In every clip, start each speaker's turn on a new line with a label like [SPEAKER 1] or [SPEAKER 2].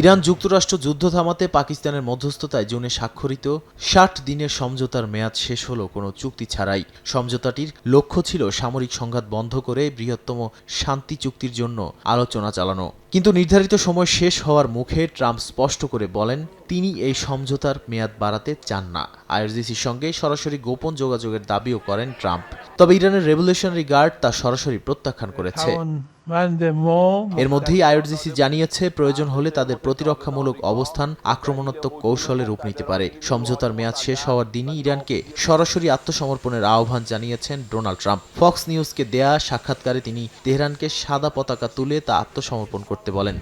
[SPEAKER 1] Iran যুক্তরাষ্ট্র যুদ্ধ থামাতে পাকিস্তানের মধ্যস্থতায় জুনে স্বাক্ষরিত ৬০ দিনের সমঝোতার মেয়াদ শেষ হলো কোনো চুক্তি ছাড়াই। সমঝোতাটির লক্ষ্য ছিল সামরিক সংঘাত বন্ধ করে বৃহত্তম শান্তি চুক্তির জন্য আলোচনা চালানো। কিন্তু নির্ধারিত সময় শেষ হওয়ার মুখে ট্রাম্প স্পষ্ট করে বলেন তিনি এই সমঝোতার মেয়াদ বাড়াতে চান না। আইআরজিসির সঙ্গে সরাসরি গোপন যোগাযোগের দাবিও করেন ট্রাম্প। তবে ইরানের রেভলিউশনারি গার্ড তা সরাসরি প্রত্যাখ্যান করেছে। এর মধ্যেই আইআরজিসি জানিয়েছে প্রয়োজন হলে তাদের প্রতিরক্ষামূলক অবস্থান আক্রমণাত্মক কৌশলে রূপ নিতে পারে। সমঝোতার মেয়াদ শেষ হওয়ার দিনই ইরানকে সরাসরি আত্মসমর্পণের আহ্বান জানিয়েছেন ডোনাল্ড ট্রাম্প। ফক্স নিউজকে দেয়া সাক্ষাৎকারে তিনি তেহরানকে সাদা পতাকা তুলে তা আত্মসমর্পণ করতে বলেন।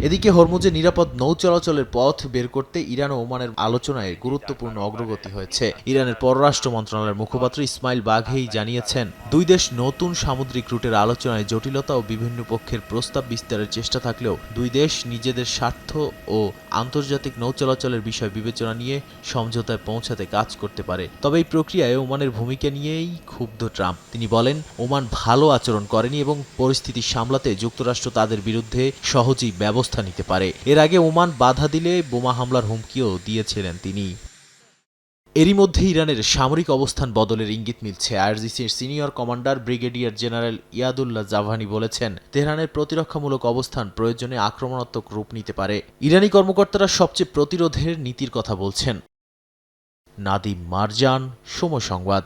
[SPEAKER 1] এদিকে হরমুজে নিরাপদ নৌ চলাচলের পথ বের করতে ইরান ও ওমানের আলোচনায় গুরুত্বপূর্ণ অগ্রগতি হয়েছে। ইরানের পররাষ্ট্র মন্ত্রণালয়ের মুখপাত্র ইসমাইল বাঘেই জানিয়েছেন দুই দেশ নতুন সামুদ্রিক রুটের আলোচনায় জটিলতা ও বিভিন্ন পক্ষের প্রস্তাব বিস্তারের চেষ্টা থাকলেও দুই দেশ নিজেদের স্বার্থ ও আন্তর্জাতিক নৌ চলাচলের বিষয় বিবেচনা নিয়ে সমঝোতায় পৌঁছাতে কাজ করতে পারে। তবে এই প্রক্রিয়ায় ওমানের ভূমিকা নিয়েই ক্ষুব্ধ ট্রাম্প। তিনি বলেন ওমান ভালো আচরণ করেনি এবং পরিস্থিতি সামলাতে যুক্তরাষ্ট্র তাদের বিরুদ্ধে সহজেই ব্যবস্থা নিতে পারে। এর আগে ওমান বাধা দিলে বোমা হামলার হুমকিও দিয়েছিলেন তিনি। এরই মধ্যে ইরানের সামরিক অবস্থান বদলের ইঙ্গিত মিলছে। আইআরজিসির senior commander brigadier general Yadollah Javani বলেছেন তেহরানের প্রতিরক্ষামূলক অবস্থান প্রয়োজনে আক্রমণাত্মক রূপ নিতে পারে। ইরানি কর্মকর্তারা সবচেয়ে প্রতিরোধের নীতির কথা বলছেন। নাদিম মারজান, সময় সংবাদ।